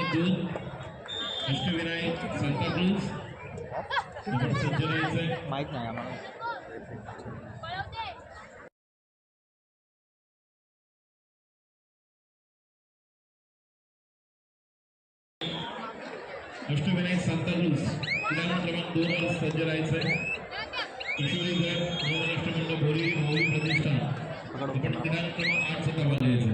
क्रमांक 2 अष्टविनायक सांताक्रूज सज्ज राहायचंय. माहित नाही आम्हाला. अष्टविनायक सांताक्रूज क्रमांक 2 वर सज्ज राहायचंय. किशोरीगड महाराष्ट्र मंडळ भोरी माऊली प्रतिष्ठान आपण क्रमांक 8 चा ताबा द्यायचा.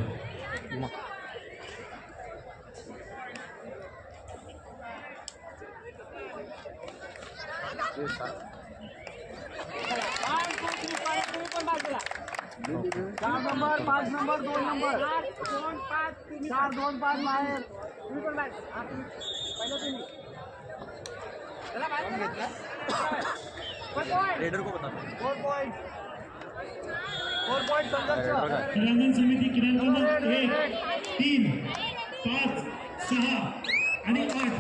चार नंबर 5 नंबर 2 नंबर 2 5 4 2 5 बाहेर तुम्ही पण बाहेर पहिलं तुम्ही चला बाहेर घेतला रेडर को बता 4 पॉइंट संघर्ष क्रीडांगण समिती क्रमांक 1 3 5 6 आणि 8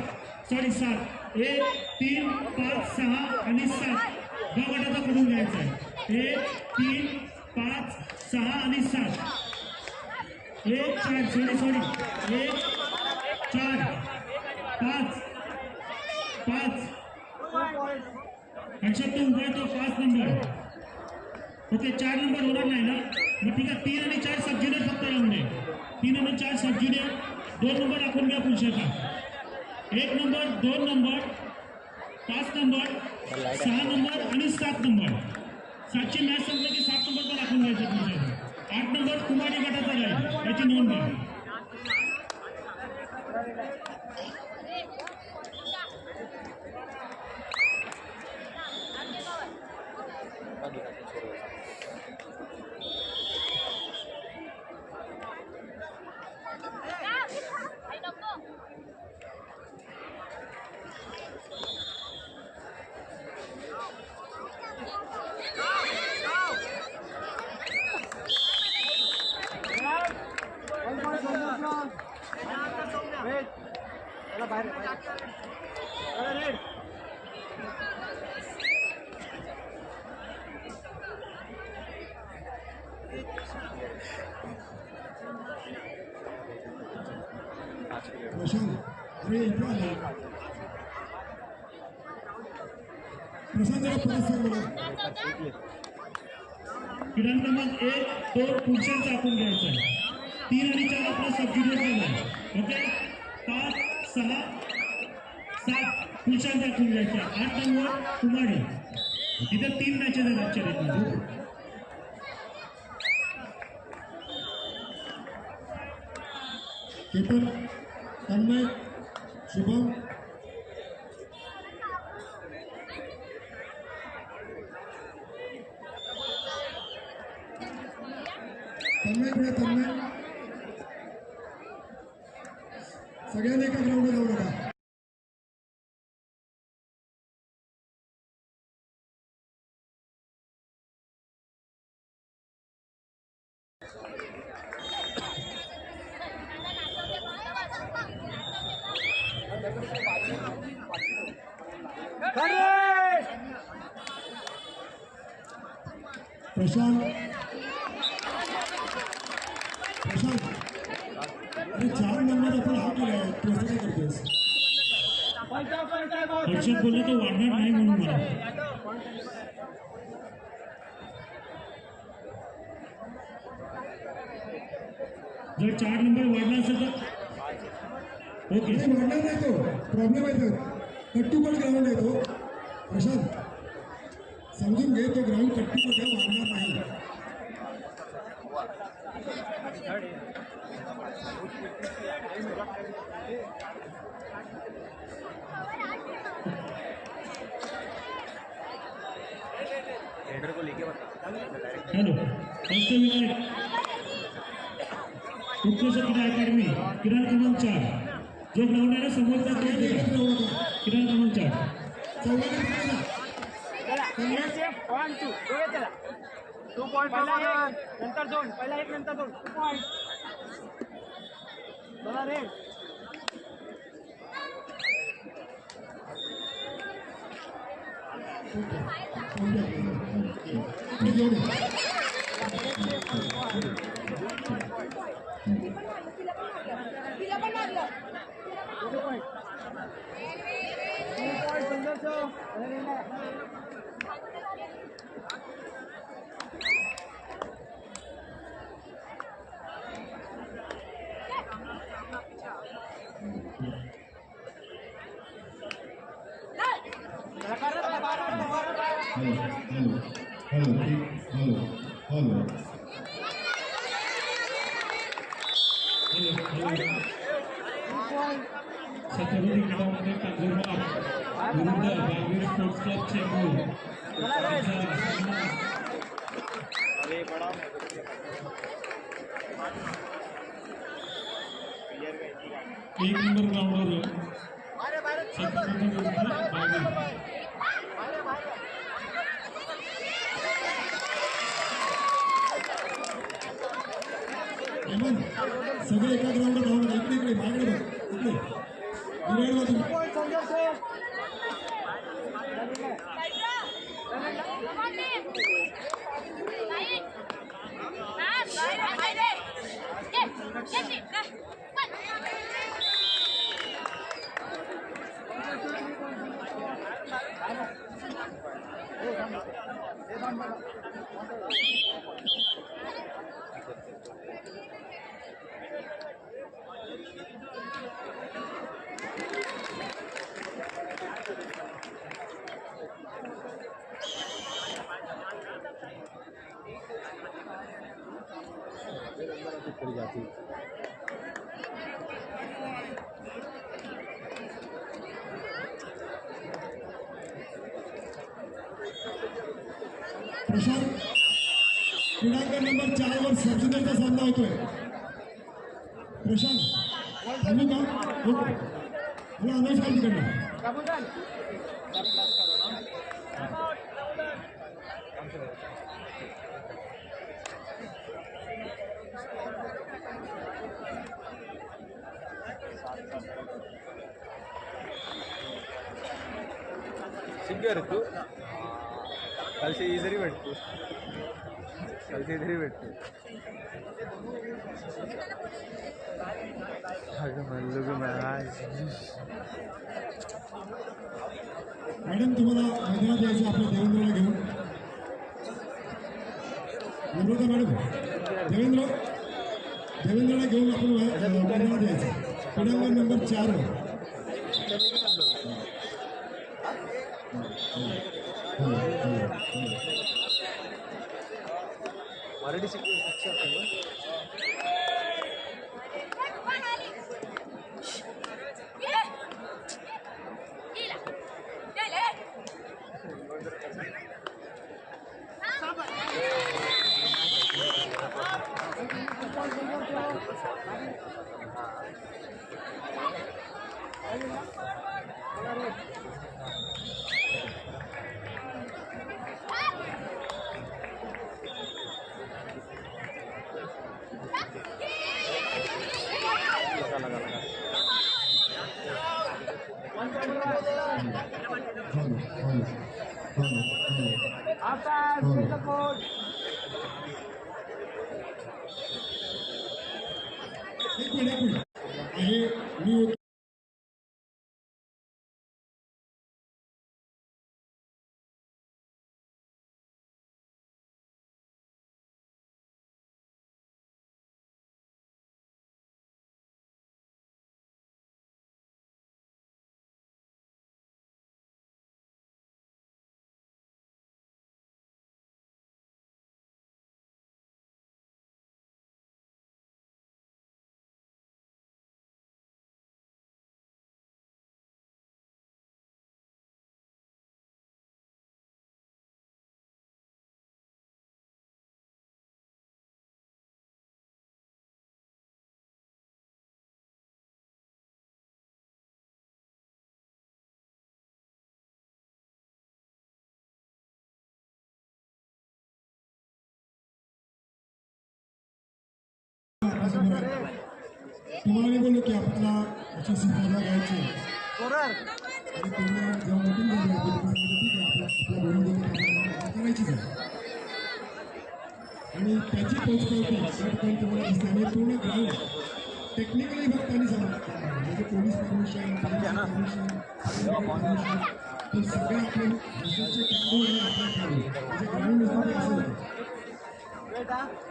7 1 3 5 6 आणि 7 ग गटाचा कडून घ्यायचा आहे. 1 3 5 6 आणि 7 1 4 सॉरी 1 4 5 5 अक्षर तो उभा तो 5 नंबर. ओके 4 नंबर होणार नाही ना. मग ठीक आहे 3 आणि 4 सब ज्युनियर फक्त राहून दे. 3 आणि 4 सब ज्युनियर 2 नंबर आपण घ्या पुरुषाचा. 1 नंबर 2 नंबर 5 नंबर 6 नंबर आणि 7 नंबर. 7ची मॅच संपलं की 7 नंबर पण आपण घ्यायचं पुरुषाचा. 8 नंबर कुमारी गटाचा राहील याची नोंद घ्या. क्रीडा क्रमांक 1 2 पुरुषांचा आपण घ्यायचा आहे. 3 आणि 4 आपला सब ज्युनियर केला. ओके 5 6 7 पुरुषांचा आपण घ्यायचा. 8 नंबर कुमारी. तिथे 3 मॅचेस आहेत आजच्या रेटमध्ये. केतन तन्मय शुभम तन्मय सगळ्यांनी एका ग्राउंडला जाऊ नका. प्रशांत अरे 4 नंबर आपण हा केलाय तू असं काय करतोस. हर्षद बोलले तो वाढणार नाही म्हणून मला. जर 4 नंबर वाढला असेल तर ओके वाढणार नाही. तो प्रॉब्लेम आहे तर कट्टूपट ग्राउंड आहे तो. प्रशांत समजून घे तो ग्राउंड कट्टूपट आहे वाढणार नाही. हॅलो अष्टविनायक उत्कृष्ट क्रीडा अकॅडमी क्रीडा क्रमांक 4 जो ग्राउंड आहे ना समोरचा तो क्रीडा क्रमांक 4 2 पॉइंट नंतर 2 पहिला 1 नंतर 2 2 पॉइंट चला रे. Hello hello hello hello Chhatrapati क्रीडामध्ये कांजूरबाग विरुद्ध बागवीर स्पोर्ट्स क्लब चेंबूर यांचा सामना एक नंबर ग्राउंडवर छत्रपती विरुद्ध बागवीर अमन सगळे एका ग्राउंडवर धावून इकडे इकडे माझ्याकडे बघ इकडे डिवाइड वाजून प्रशांत क्रीडांगण नंबर 4 वर सबज्युनियरचा सामना होतोय. प्रशांत थांबू का ओके मला अनाउन्स कर तिकडनं. सिग्गर तू కలిసి ఈజరీ పెట్టు కలిసి ఈజరీ పెట్టు मल्लू महाराज मॅडम तुम्हाला मैदानात यायचं आपल्या देवेंद्रला घेऊन नम्रता मॅडम देवेंद्रला घेऊन आपण मैदानात यायचं क्रीडांगण नंबर 4 वर. मराठी एक मिनिट आहे मी तुम्हाला मी बोललो की आपल्याला याची स्पर्धा घ्यायची आणि तुम्हाला जेव्हा मीटिंग झाली ठीक आहे आपल्या बोलून करायचीच आहे आणि त्याची पोचपावती या ठिकाणी तुम्हाला दिसते आणि पूर्ण ग्राउंड टेक्निकली फक्त त्यांनी सांगितलं म्हणजे पोलीस परमिशन परमिशन ते सगळे आपले देशाचे खेळाडू आणि आपले खेळाडू म्हणजे ग्राउंड असतं ते असं होतं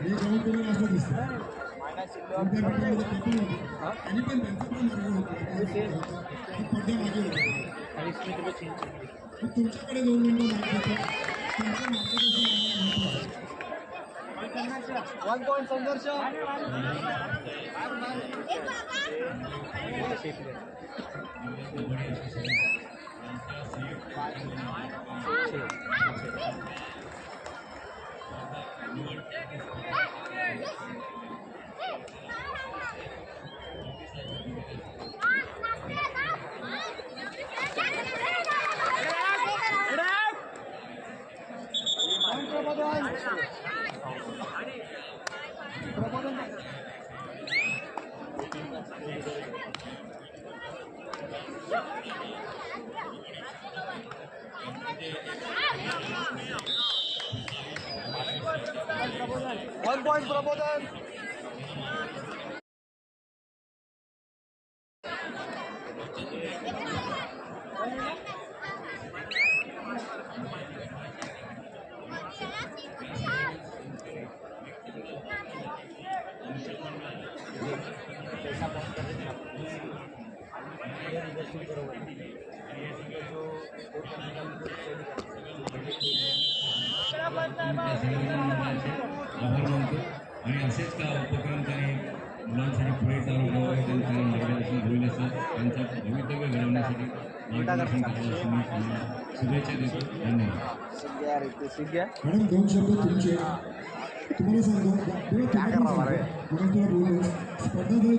हे ग्राउंड तुम्हाला असं दिसतं विद्यापीठामध्ये पेपर होते आणि पण त्यांचं पण मार्ग होतं पडद्या मागे होते तुमच्याकडे 2 मिनिटं मागे होतं तुमचं मार्गदर्शन आम्हाला महत्त्वाचं आहे. 1 पॉइंट संघर्ष. One point प्रबोधन. आभार मानतो आणि असेच का उपक्रम त्यांनी मुलांसाठी पुढे चालू ठेवावे, त्यांचं मार्गदर्शन होईल असं त्यांचं भवितव्य घडवण्यासाठी मार्गदर्शन करावं असं मी त्यांना शुभेच्छा देतो. धन्यवाद. मॅडम 2 शब्द तुमचे. तुम्हाला सांगतो तुला बोललो स्पर्धा झाली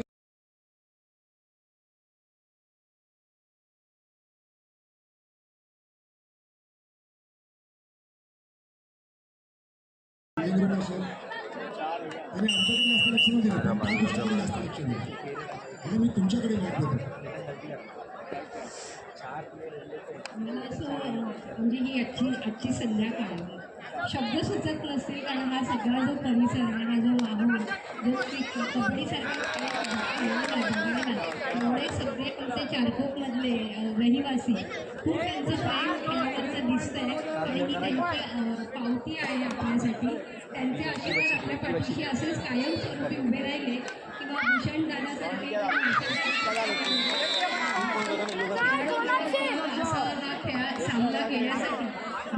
आणि आमच्याकडे जास्त लक्ष नाही दिलं पण त्या गोष्टीकडे जास्त लक्ष दिलं आणि मी तुमच्याकडे माहिती देतो. मला असं म्हणजे ही आजची संध्याकाळ शब्द सुचत नसतील कारण हा सगळा जो परिसर आहे हा जो माहोल जो कबड्डीसारखा एवढे सगळे तुमचे चारकोपमधले रहिवासी खूप त्यांचं प्रेम खेळावरचं दिसतंय आणि ही त्यांची पावती आहे आपल्यासाठी. त्यांचे आशीर्वाद आपल्या पाठीशी असेच कायमस्वरूपी उभे राहिले किंवा भूषण दादासारखे सामना घेण्यासाठी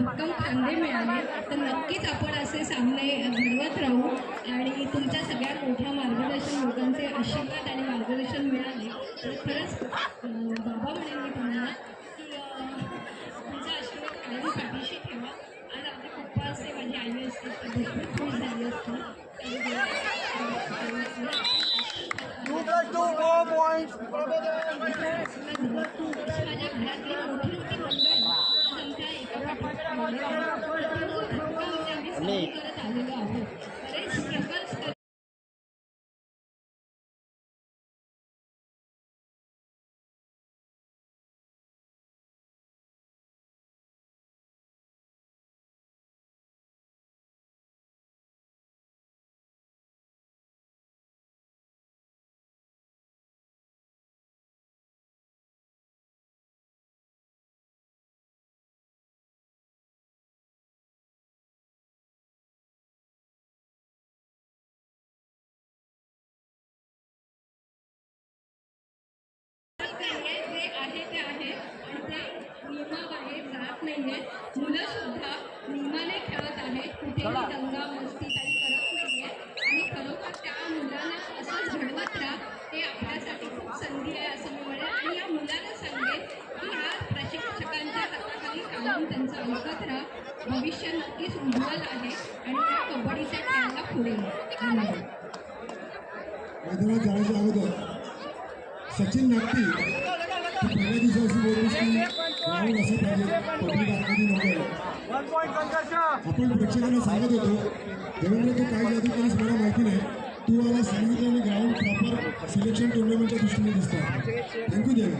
भक्कम खांदे मिळाले तर नक्कीच आपण असे सामने घडवत राहू आणि तुमच्या सगळ्यात मोठ्या मार्गदर्शन लोकांचे आशीर्वाद आणि मार्गदर्शन मिळाले तर खरंच बाबा म्हणेन मी तुम्हाला की तुमचा आशीर्वाद कायम पाठीशी ठेवा. आज आपले पप्पा असते माझी आई असते तर भरपूर खुश झाली असते. 2 points प्रबोधन. माझ्या घरातली मोठी मोठी मंडळी आज आमच्या एका आम्ही करत आलेलो आहोत. बरेच स्ट्रगल्स जे आहे ते आहे आणि ते नियमाबाहेर जात नाहीये. मुलं सुद्धा नियमाने खेळत आहेत, कुठेही दंगा मस्ती काही करत नाहीये आणि खरोखर त्या मुलांना असंच घडवत राहा. हे आपल्यासाठी खूप संधी आहे असं मी म्हणेन आणि या मुलांना सांगेन की ह्या प्रशिक्षकांच्या हाताखाली काढून त्यांचं ऐकत राहा. भविष्य नक्कीच उज्ज्वल आहे आणि त्या कबड्डीच्या खेळाला पुढे धन्यवाद. मैदानात जाण्याच्या अगोदर सचिन नागटी पहिल्या दिवसापासून बोलतोस की राहुल असं पाहिजे पब्लिक आतमध्ये नको आहे. 1 point संघर्ष. आपण प्रेक्षकांना सांगत होतो देवेंद्र तू काय जादू केलीस मला माहिती नाही. तू मला सांगितलं आणि ग्राउंड प्रॉपर सिलेक्शन टुर्नामेंटच्या दृष्टीने दिसतं. थँक्यू देवेंद्र.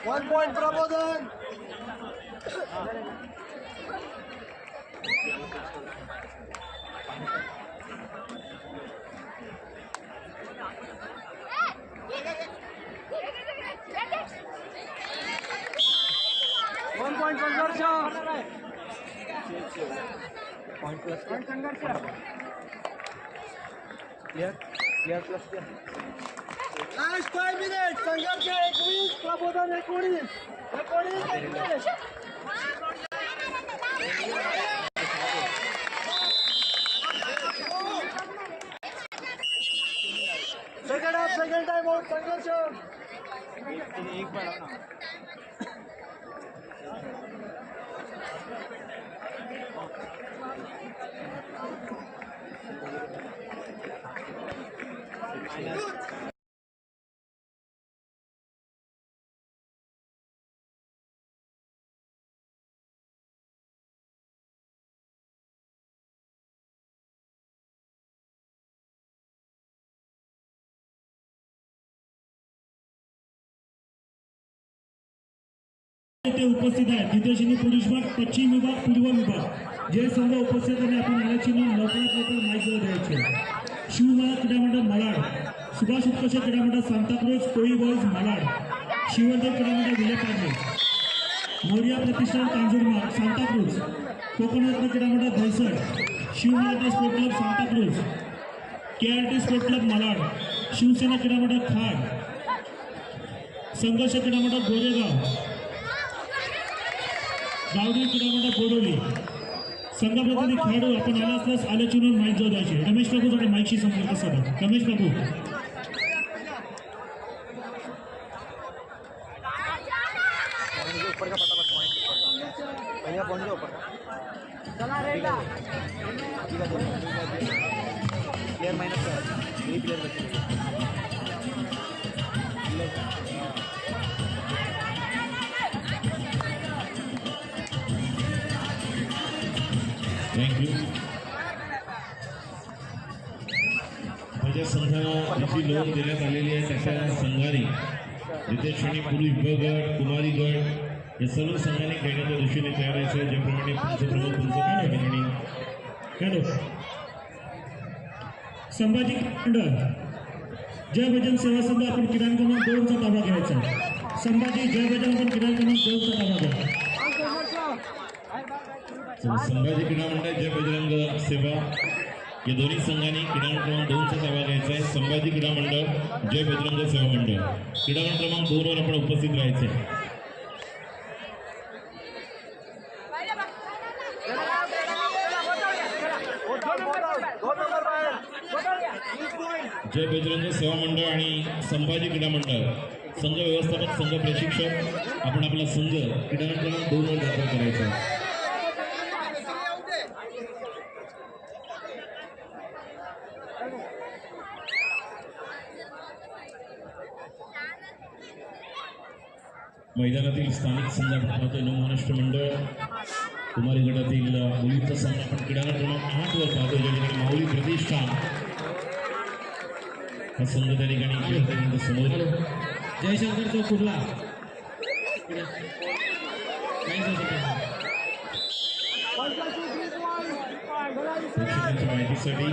1 point प्रबोधन. संघर्ष. संघर्ष लास्ट 5 मिनिट संघर्ष 21 प्रबोधन 19 सेकंड टाइम आउट संघर्ष एक बार ना ते उपस्थित आहेत द्वितीय पुरुष विभाग पश्चिम विभाग पूर्व विभाग जे संघ उपस्थित आहे आपण आल्याची नोंद लवकरात लवकर माहिती द्यायची शिवमाला क्रीडा मंडळ मलाड सुभाष उत्कर्ष क्रीडा मंडळ सांताक्रूज कोळी बॉईज मलाड शिववर्धन क्रीडा मंडळ विलेपार्ले मोरिया प्रतिष्ठान कांजूरमार्ग सांताक्रूज कोकणरत्न क्रीडा मंडळ Dahisar Shivmaratha sport club Santacruz KRT sport club Malad Shivsena क्रीडा मंडळ खाड संघर्ष क्रीडा मंडळ गोरेगाव गावडी क्रीडा मंडळ बोडोली संघप्रतिनिधी खेळाडू आपण आला असल्यास आल्याची नोंद माहीत जाऊ द्यायची रमेश प्रभू आणि माईकशी संपर्क साधा रमेश प्रभू चला रेडा प्लेयर माइनस ये प्लेयर बचे थँक्यू माझ्या संघाला जी नोंद देण्यात आलेली आहे त्याच्या संघाने द्वितीय श्रेणी पुरुष ब गट कुमारी गट या सर्व संघांनी खेळण्याच्या दृष्टीने तयार व्हायचं ज्याप्रमाणे तुमचं प्रमुख तुमचं आणि हॅलो संभाजी मंडळ जय भजन सेवा संघ आपण किराण क्रमांक 2 चा ताबा घ्यायचा संभाजी जय भजन आपण किराण क्रमांक 2 चा ताबा घ्या संभाजी क्रीडा मंडळ जय बजरंग सेवा या दोन्ही संघांनी क्रीडा क्रमांक 2 चा ताबा घ्यायचा आहे संभाजी क्रीडा मंडळ जय बजरंग सेवा मंडळ क्रीडा क्रमांक 2 वर आपण उपस्थित राहायचे जय बजरंग सेवा मंडळ आणि संभाजी क्रीडा मंडळ संघ व्यवस्थापक संघ प्रशिक्षक आपण आपला संघ क्रीडा क्रमांक 2 वर दाखल करायचा आहे मैदानातील स्थानिक संघ आपण पाहतोय नवमहाराष्ट्र मंडळ कुमारी गटातील मुलींचा संघ आपण क्रीडा क्रमांक 8 वर पाहतोय ज्या ठिकाणी माऊली प्रतिष्ठान हा संघ त्या ठिकाणी खेळताना समोर जयशंकर चौक कुठला प्रेक्षकांच्या माहितीसाठी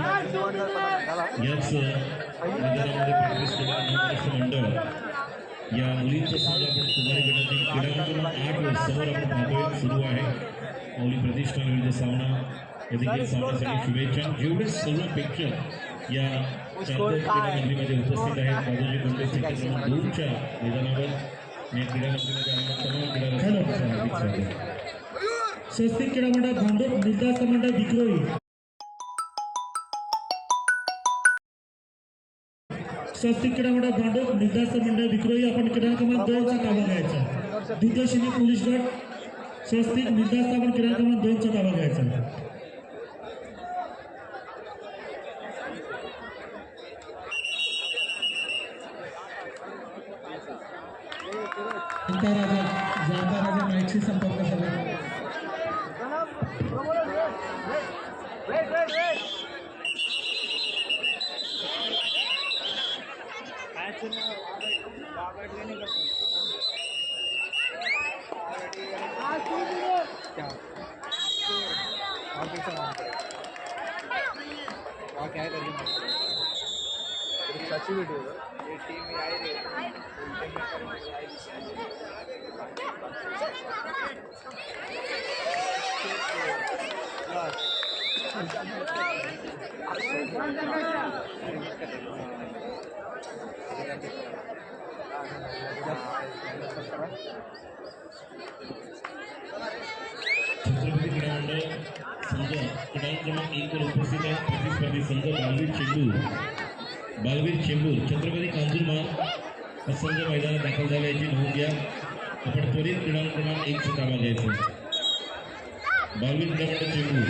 याच मैदानामध्ये प्रॅक्टिस केलेला नवमहाराष्ट्र मंडळ या मुलींचा संघ आपण कुमारी गटातील क्रीडा क्रमांक 8 वर समोर आपण पाहतोय सुरू आहे माऊली प्रतिष्ठान विरुद्ध सामना या देखील सामन्यासाठी शुभेच्छा जेवढे सर्व प्रेक्षक या चारकोप क्रीडा मंडळीमध्ये उपस्थित आहेत बाजूजी कोणते सेक्टर क्रमांक 2 च्या मैदानावर या क्रीडा मंडळीमध्ये आम्हाला तमाम क्रीडा हार्दिक स्वागत स्वस्तिक क्रीडा मंडळ भांडूप निर्धास्त मंडळ विक्रोळी स्वस्तिक क्रीडा मंडळ भांडूप निर्धास्त मंडळ विक्रोळी आपण क्रीडा क्रमांक 2 चा ताबा घ्यायचा द्वितीय श्रेणी पोलीस गट स्वस्तिक निर्धास्त आपण क्रीडा क्रमांक 2 चा ताबा घ्यायचा राजा माईकशी संपर्क साधा क्या सची वीडियो ये टीम में आई रही है छत्रपती क्रीडा मंडळ संघ क्रमांक 1 वर उपस्थित आहे प्रतिस्पर्धी संघ बालवीर चेंबूर छत्रपती कांजूरमार्ग हा संघ मैदानात दाखल झाला याची नोंद घ्या. आपण त्वरित क्रमांक 1 चा ताबा घ्यायचा. बालवीर क्रीडा मंडळ चेंबूर.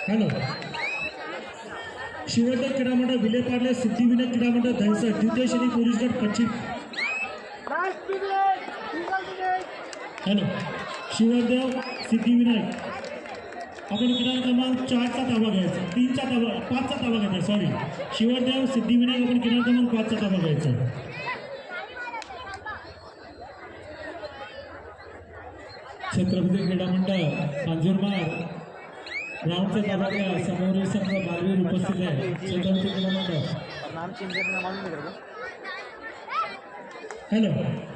हॅलो, शिवर्धन क्रीडा मंडळ विलेपार्ले, सिद्धिविनायक क्रीडा मंडळ दहिसर, द्वितीय श्रेणी पोलीस गट पश्चिम. हॅलो, शिवर्धन सिद्धिविनायक आपण क्रीडा क्रमांक 4 चा ताबा घ्यायचा, 3 चा ताबा 5 चा ताबा घ्यायचा. सॉरी, शिवर्धन सिद्धिविनायक आपण क्रीडा क्रमांक 5 चा ताबा घ्यायचा. छत्रपती क्रीडा मंडळ कांजूरमार्ग ग्राउंडचा ताबा घ्या. समोरील संघ बालवीर उपस्थित आहे. छत्रपती क्रीडा मंडळ. हॅलो,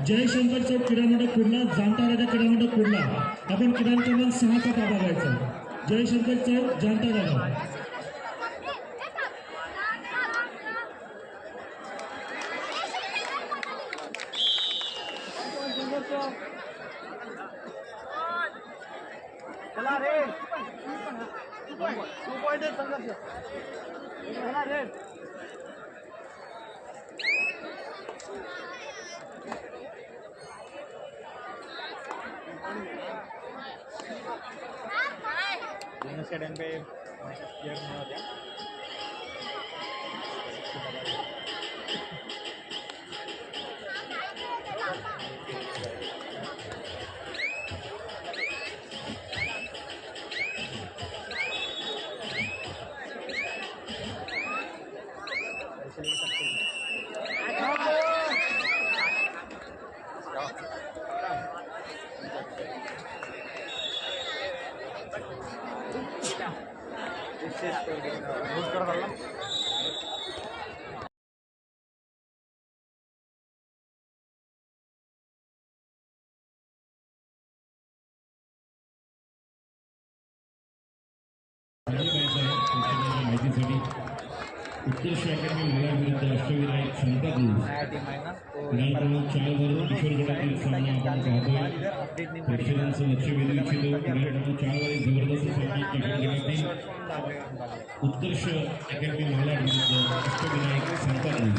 जयशंकर चौक क्रीडा मंडळ कुर्ला, जाणता राजा क्रीडा मंडळ कुर्ला आपण क्रीडा क्रमांक 6 चा ताबा घ्यायचा. जयशंकर चौक जाणता राजा. चला रे 2 पॉइंट आहे संघर्ष. चला रे स्टेडियम पे माहितीसाठी उत्कर्ष अकॅडमी मुला विरुद्ध अष्टविनायक सांताक्रूज क्रमांक 4 वर किशोर गटातील सामना आपण पाहतोय. प्रेक्षकांचं लक्ष वेधू इच्छितो. क्रमांक 4 वर एक जबरदस्त सामना जिंकून घेण्यात उत्कर्ष अकॅडमी मुला विरुद्ध अष्टविनायक सांताक्रूज.